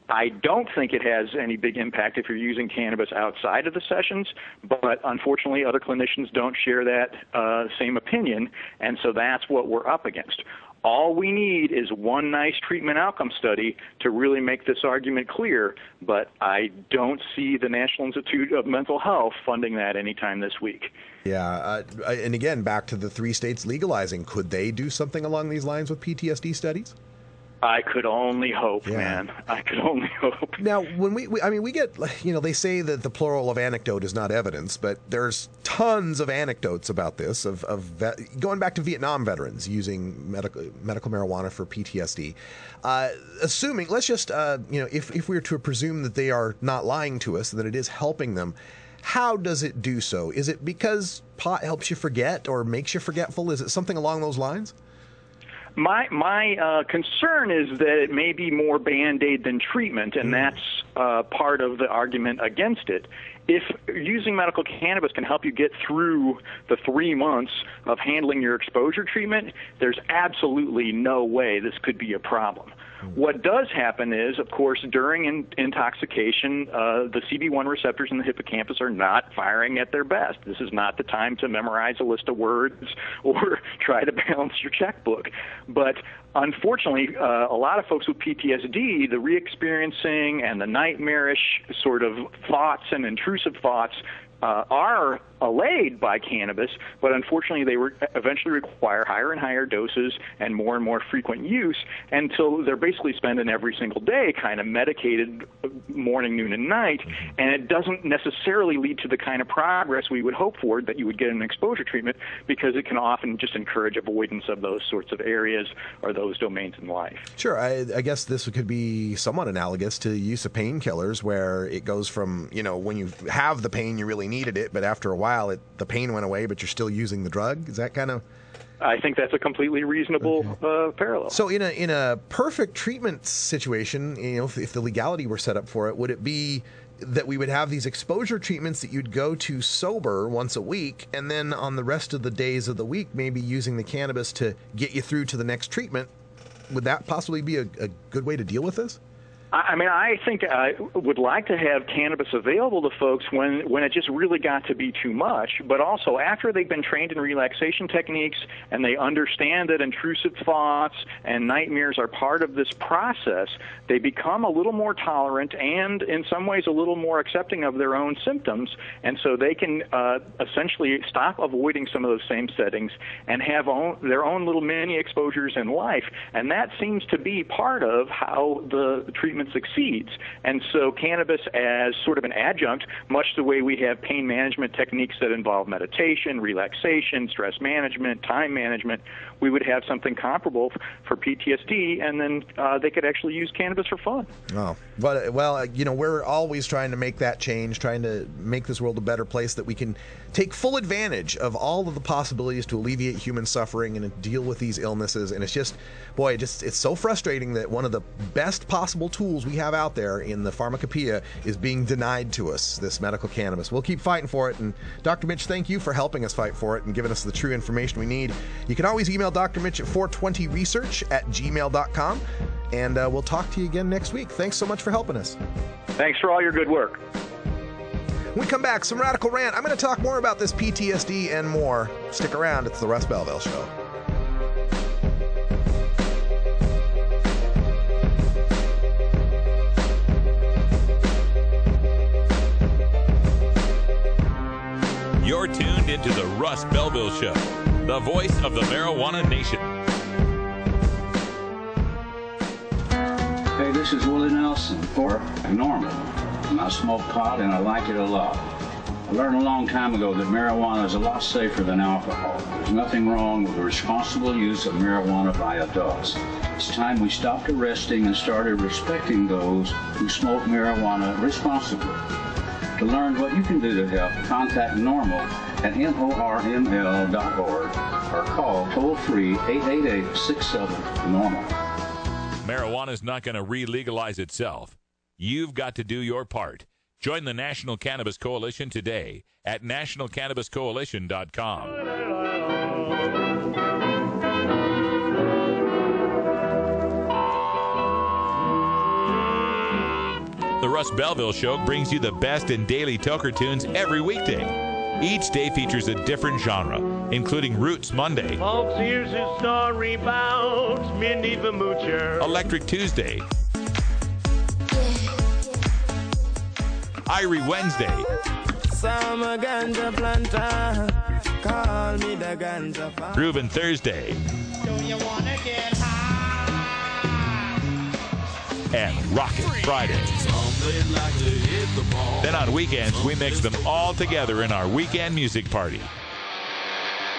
I don't think it has any big impact if you're using cannabis outside of the sessions, but unfortunately other clinicians don't share that same opinion, and so that's what we're up against. All we need is one nice treatment outcome study to really make this argument clear, but I don't see the National Institute of Mental Health funding that anytime this week. Yeah, and again, back to the 3 states legalizing. Could they do something along these lines with PTSD studies? I could only hope, man. I could only hope. Now, when we get, they say that the plural of anecdote is not evidence, but there's tons of anecdotes about this, going back to Vietnam veterans using medical marijuana for PTSD. Assuming, let's just, if we were to presume that they are not lying to us, that it is helping them, how does it do so? Is it because pot helps you forget or makes you forgetful? Is it something along those lines? My concern is that it may be more Band-Aid than treatment, and that's part of the argument against it. If using medical cannabis can help you get through the 3 months of handling your exposure treatment, there's absolutely no way this could be a problem. What does happen is, of course, during intoxication, the CB1 receptors in the hippocampus are not firing at their best. This is not the time to memorize a list of words or try to balance your checkbook. But unfortunately, a lot of folks with PTSD, the re-experiencing and the nightmarish sort of thoughts and intrusive intrusive thoughts are allayed by cannabis, but unfortunately they eventually require higher and higher doses and more frequent use until they're basically spending every single day kind of medicated morning, noon, and night, and it doesn't necessarily lead to the kind of progress we would hope for that you would get in an exposure treatment, because it can often just encourage avoidance of those sorts of areas or those domains in life. Sure. I guess this could be somewhat analogous to use of painkillers, where it goes from, when you have the pain, you really needed it, but after a while, the pain went away, but you're still using the drug. Is that kind of? I think that's a completely reasonable parallel. So in a perfect treatment situation, if the legality were set up for it, would it be that we would have these exposure treatments that you'd go to sober once a week, and then on the rest of the days of the week, maybe using the cannabis to get you through to the next treatment? Would that possibly be a good way to deal with this? I mean, I think I would like to have cannabis available to folks when it just really got to be too much, but also after they've been trained in relaxation techniques and they understand that intrusive thoughts and nightmares are part of this process, they become a little more tolerant and in some ways a little more accepting of their own symptoms, and so they can essentially stop avoiding some of those same settings and have their own little mini exposures in life, and that seems to be part of how the treatment succeeds. And so cannabis as sort of an adjunct, much the way we have pain management techniques that involve meditation, relaxation, stress management, time management, we would have something comparable for PTSD, and then they could actually use cannabis for fun. Oh, well, we're always trying to make that change, trying to make this world a better place that we can take full advantage of all of the possibilities to alleviate human suffering and deal with these illnesses. And it's just, it's so frustrating that one of the best possible tools we have out there in the pharmacopoeia is being denied to us, this medical cannabis. We'll keep fighting for it. And Dr. Mitch, thank you for helping us fight for it and giving us the true information we need. You can always email Dr. Mitch at 420research@gmail.com. And we'll talk to you again next week. Thanks so much for helping us. Thanks for all your good work. When we come back, some Radical Rant. I'm going to talk more about this PTSD and more. Stick around. It's the Russ Belville Show. You're tuned into the Russ Belville Show, the voice of the marijuana nation. Hey, this is Willie Nelson for Normal. And I smoke pot and I like it a lot. I learned a long time ago that marijuana is a lot safer than alcohol. There's nothing wrong with the responsible use of marijuana by adults. It's time we stopped arresting and started respecting those who smoke marijuana responsibly. To learn what you can do to help, contact NORML at NORML.org or call toll-free 888-67-NORMAL. Marijuana's not going to re-legalize itself. You've got to do your part. Join the National Cannabis Coalition today at nationalcannabiscoalition.com. The Russ Belville Show brings you the best in daily toker tunes every weekday. Each day features a different genre, including Roots Monday, Folks, here's a story about Minnie the Moocher, Electric Tuesday, Irie Wednesday, Summer ganja planter, call me the ganja farmer. Groovin' Thursday, Do you wanna get high? and Rockin' Friday. Like to hit the ball. Then on weekends, we mix them all together in our weekend music party.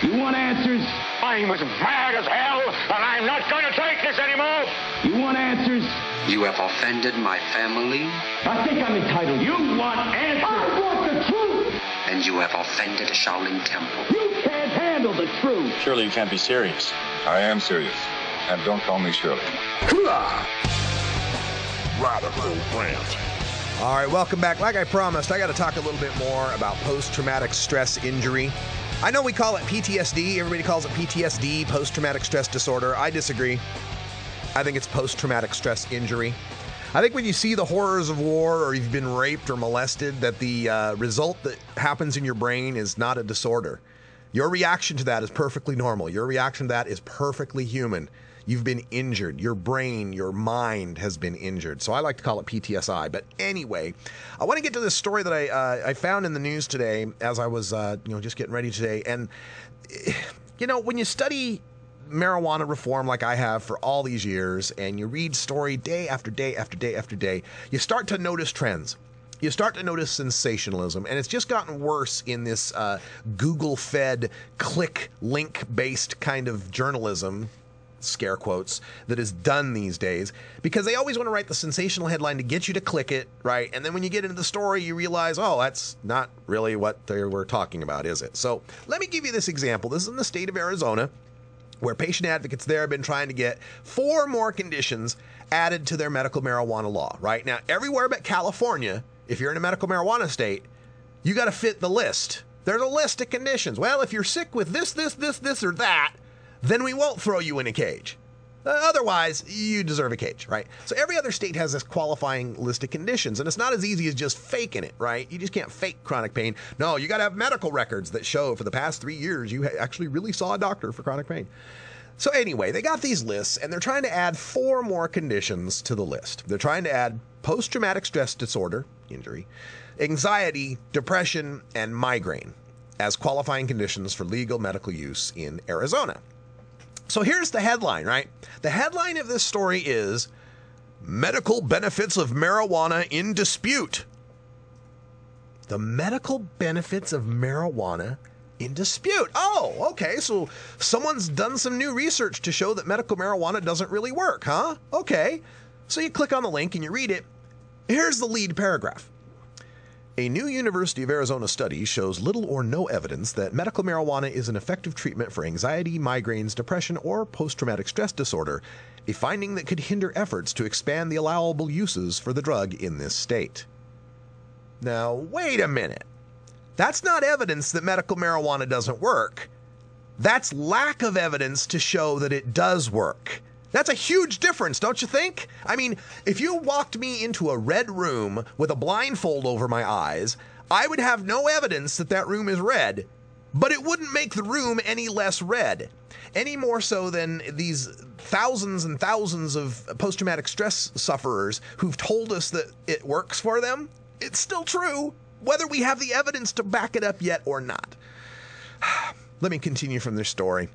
You want answers? I'm as mad as hell, and I'm not going to take this anymore. You want answers? You have offended my family. I think I'm entitled. You want answers? I want the truth. And you have offended Shaolin Temple. You can't handle the truth. Surely you can't be serious. I am serious. And don't call me Shirley. Radical Rant. All right, welcome back. Like I promised, I got to talk a little bit more about post-traumatic stress injury. I know we call it PTSD. Everybody calls it PTSD, post-traumatic stress disorder. I disagree. I think it's post-traumatic stress injury. I think when you see the horrors of war or you've been raped or molested, that the result that happens in your brain is not a disorder. Your reaction to that is perfectly normal. Your reaction to that is perfectly human. You've been injured. Your brain, your mind has been injured. So I like to call it PTSI. But anyway, I want to get to this story that I found in the news today as I was just getting ready today. And when you study marijuana reform like I have for all these years, and you read story day after day after day after day, you start to notice trends. You start to notice sensationalism, and it's just gotten worse in this Google-fed, click, link-based kind of journalism, scare quotes, that is done these days, because they always want to write the sensational headline to get you to click it, right? And then when you get into the story, you realize, oh, that's not really what they were talking about, is it? So let me give you this example. This is in the state of Arizona, where patient advocates there have been trying to get 4 more conditions added to their medical marijuana law, right? Now, everywhere but California, if you're in a medical marijuana state, you got to fit the list. There's a list of conditions. Well, if you're sick with this, or that, then we won't throw you in a cage. Otherwise, you deserve a cage, right? So every other state has this qualifying list of conditions, and it's not as easy as just faking it, right? You just can't fake chronic pain. No, you got to have medical records that show for the past 3 years you actually really saw a doctor for chronic pain. So anyway, they got these lists, and they're trying to add 4 more conditions to the list. They're trying to add post-traumatic stress disorder, injury, anxiety, depression, and migraine as qualifying conditions for legal medical use in Arizona. So here's the headline, right? The headline of this story is, Medical Benefits of Marijuana in Dispute. The medical benefits of marijuana in dispute. Oh, okay, so someone's done some new research to show that medical marijuana doesn't really work, huh? Okay, so you click on the link and you read it. Here's the lead paragraph. A new University of Arizona study shows little or no evidence that medical marijuana is an effective treatment for anxiety, migraines, depression, or post-traumatic stress disorder, a finding that could hinder efforts to expand the allowable uses for the drug in this state. Now, wait a minute. That's not evidence that medical marijuana doesn't work. That's lack of evidence to show that it does work. That's a huge difference, don't you think? I mean, if you walked me into a red room with a blindfold over my eyes, I would have no evidence that that room is red, but it wouldn't make the room any less red. Any more so than these thousands and thousands of post-traumatic stress sufferers who've told us that it works for them. It's still true, whether we have the evidence to back it up yet or not. Let me continue from this story.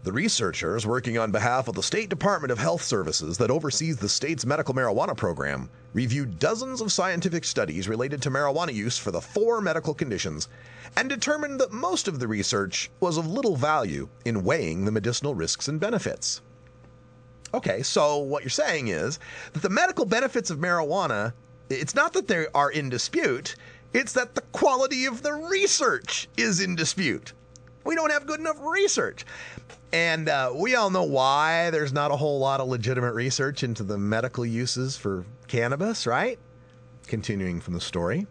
The researchers working on behalf of the State Department of Health Services that oversees the state's medical marijuana program reviewed dozens of scientific studies related to marijuana use for the 4 medical conditions and determined that most of the research was of little value in weighing the medicinal risks and benefits. Okay, so what you're saying is that the medical benefits of marijuana, it's not that they are in dispute, it's that the quality of the research is in dispute. We don't have good enough research. And we all know why there's not a whole lot of legitimate research into the medical uses for cannabis, right? Continuing from the story.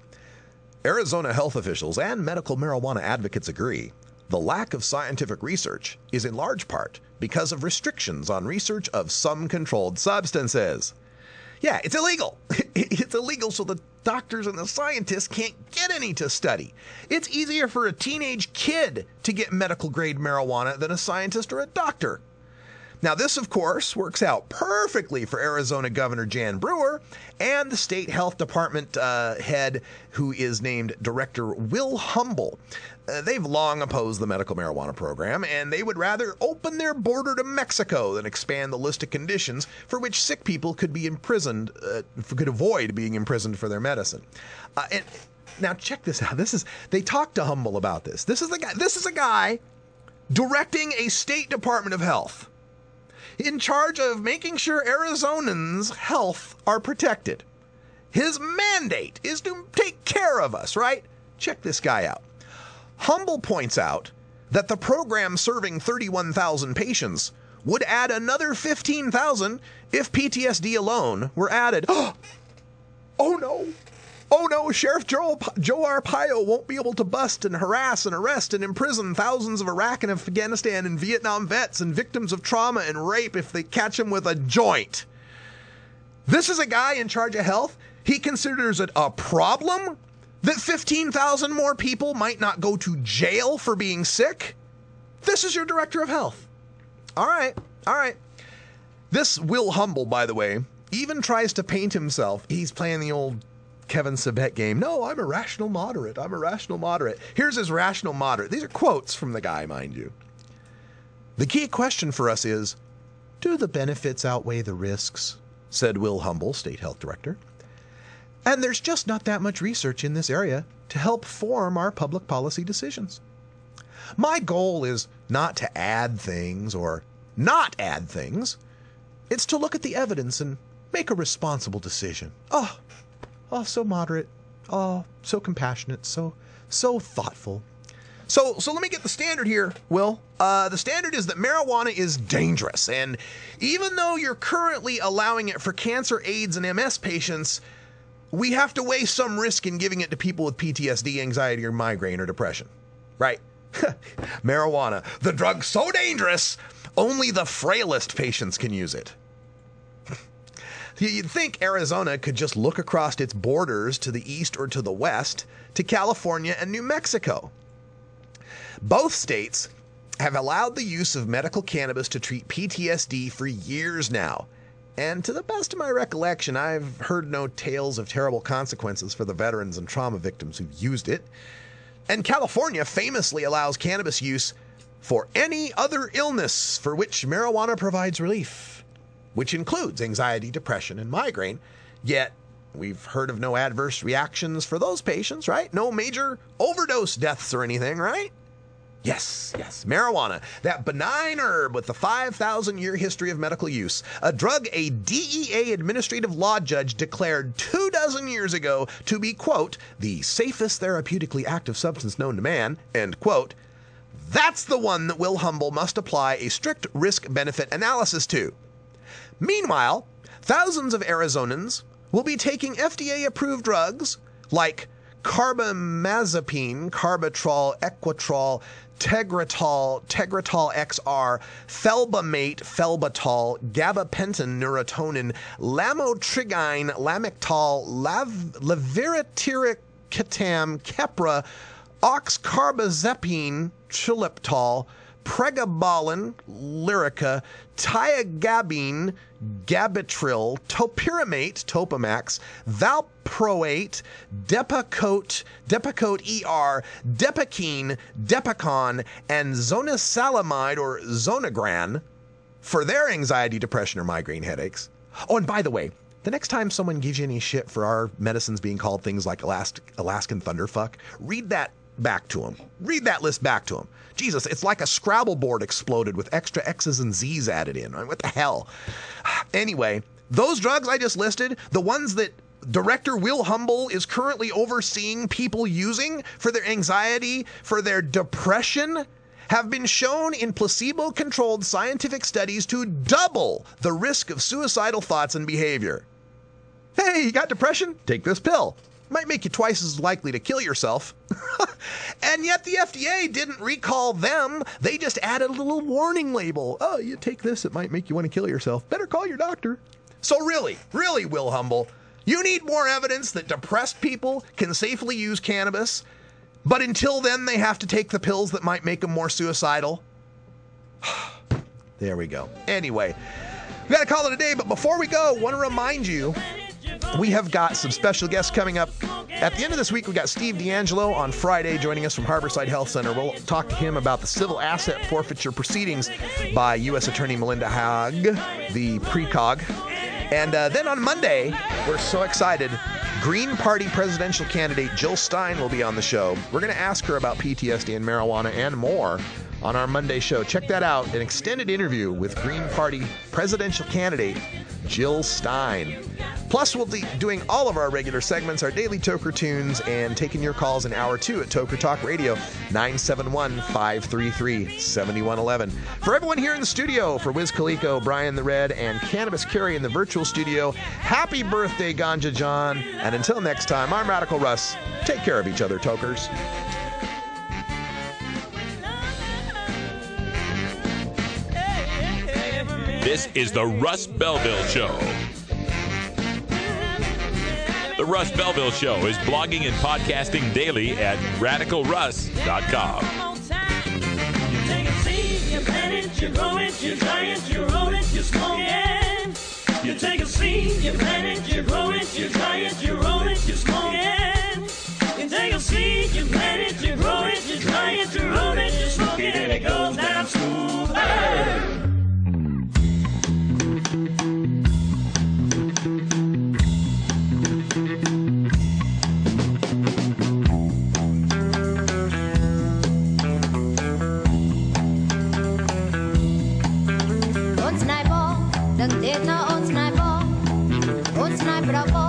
Arizona health officials and medical marijuana advocates agree the lack of scientific research is in large part because of restrictions on research of some controlled substances. Yeah, it's illegal. It's illegal so the doctors and the scientists can't get any to study. It's easier for a teenage kid to get medical-grade marijuana than a scientist or a doctor. Now, this, of course, works out perfectly for Arizona Governor Jan Brewer and the state health department head, who is named Director Will Humble. They've long opposed the medical marijuana program, and they would rather open their border to Mexico than expand the list of conditions for which sick people could be imprisoned, could avoid being imprisoned for their medicine. And now, check this out. They talked to Humble about this. This is a guy directing a state department of health, in charge of making sure Arizonans' health are protected. His mandate is to take care of us, right? Check this guy out. Humble points out that the program serving 31,000 patients would add another 15,000 if PTSD alone were added. Oh no! Oh no, Sheriff Joe Arpaio won't be able to bust and harass and arrest and imprison thousands of Iraq and Afghanistan and Vietnam vets and victims of trauma and rape if they catch them with a joint. This is a guy in charge of health. He considers it a problem that 15,000 more people might not go to jail for being sick. This is your director of health. All right. This Will Humble, by the way, even tries to paint himself. He's playing the old Kevin Sabet game. No, I'm a rational moderate. I'm a rational moderate. Here's his rational moderate. These are quotes from the guy, mind you. The key question for us is, do the benefits outweigh the risks? Said Will Humble, State Health Director. And there's just not that much research in this area to help form our public policy decisions. My goal is not to add things or not add things. It's to look at the evidence and make a responsible decision. Oh, so moderate. Oh, so compassionate. So thoughtful. So let me get the standard here, Will. The standard is that marijuana is dangerous. And even though you're currently allowing it for cancer, AIDS, and MS patients, we have to weigh some risk in giving it to people with PTSD, anxiety, or migraine or depression. Right? Marijuana, the drug so dangerous, only the frailest patients can use it. You'd think Arizona could just look across its borders to the east or to the west to California and New Mexico. Both states have allowed the use of medical cannabis to treat PTSD for years now. And to the best of my recollection, I've heard no tales of terrible consequences for the veterans and trauma victims who've used it. And California famously allows cannabis use for any other illness for which marijuana provides relief, which includes anxiety, depression, and migraine. Yet, we've heard of no adverse reactions for those patients, right? No major overdose deaths or anything, right? Yes, marijuana, that benign herb with the 5,000-year history of medical use, a drug a DEA administrative law judge declared 24 years ago to be, quote, the safest therapeutically active substance known to man, end quote. That's the one that Will Humble must apply a strict risk-benefit analysis to. Meanwhile, thousands of Arizonans will be taking FDA-approved drugs like carbamazepine, Carbatrol, Equitrol, Tegretol, Tegretol XR, Felbamate, Felbatol, Gabapentin, Neurotonin, Lamotrigine, Lamictol, Levetiracetam, Keppra, Oxcarbazepine, Triliptol, Pregabalin, Lyrica, Tiagabine, Gabitril, Topiramate, Topamax, Valproate, Depakote ER, Depakine, Depakon, and Zonasalamide or Zonagran for their anxiety, depression, or migraine headaches. Oh, and by the way, the next time someone gives you any shit for our medicines being called things like Alaskan Thunderfuck, read that back to them. Read that list back to them. Jesus, it's like a Scrabble board exploded with extra X's and Z's added in. What the hell? Anyway, those drugs I just listed, the ones that Director Will Humble is currently overseeing people using for their anxiety, for their depression, have been shown in placebo-controlled scientific studies to double the risk of suicidal thoughts and behavior. Hey, you got depression? Take this pill. Might make you twice as likely to kill yourself. And yet the FDA didn't recall them. They just added a little warning label. Oh, you take this, it might make you want to kill yourself. Better call your doctor. So really, Will Humble, you need more evidence that depressed people can safely use cannabis, but until then they have to take the pills that might make them more suicidal. There we go. Anyway, we got to call it a day, but before we go, I want to remind you, we have got some special guests coming up. At the end of this week, we got Steve D'Angelo on Friday joining us from Harborside Health Center. We'll talk to him about the civil asset forfeiture proceedings by U.S. Attorney Melinda Haag, the precog. And then on Monday, we're so excited, Green Party presidential candidate Jill Stein will be on the show. We're going to ask her about PTSD and marijuana and more on our Monday show. Check that out, an extended interview with Green Party presidential candidate Jill Stein. Plus, we'll be doing all of our regular segments, our daily Toker Tunes, and taking your calls in Hour 2 at Toker Talk Radio, 971-533-7111. For everyone here in the studio, for Wiz Khalico, Brian the Red, and Cannabis Carey in the virtual studio, happy birthday, Ganja John. And until next time, I'm Radical Russ. Take care of each other, Tokers. This is the Russ Belville Show. The Russ Belville Show is blogging and podcasting daily at radicalruss.com. you grow it, you dry it, you roll it, you smoke it. You take a seed, you plant it, you grow it, you dry it, you roll it, you smoke it. You take a seed, you plant it, you grow it, you dry it, you roll it, you smoke it, and it goes down smooth. Ons sniper, dan dit na ons sniper. Ons sniper op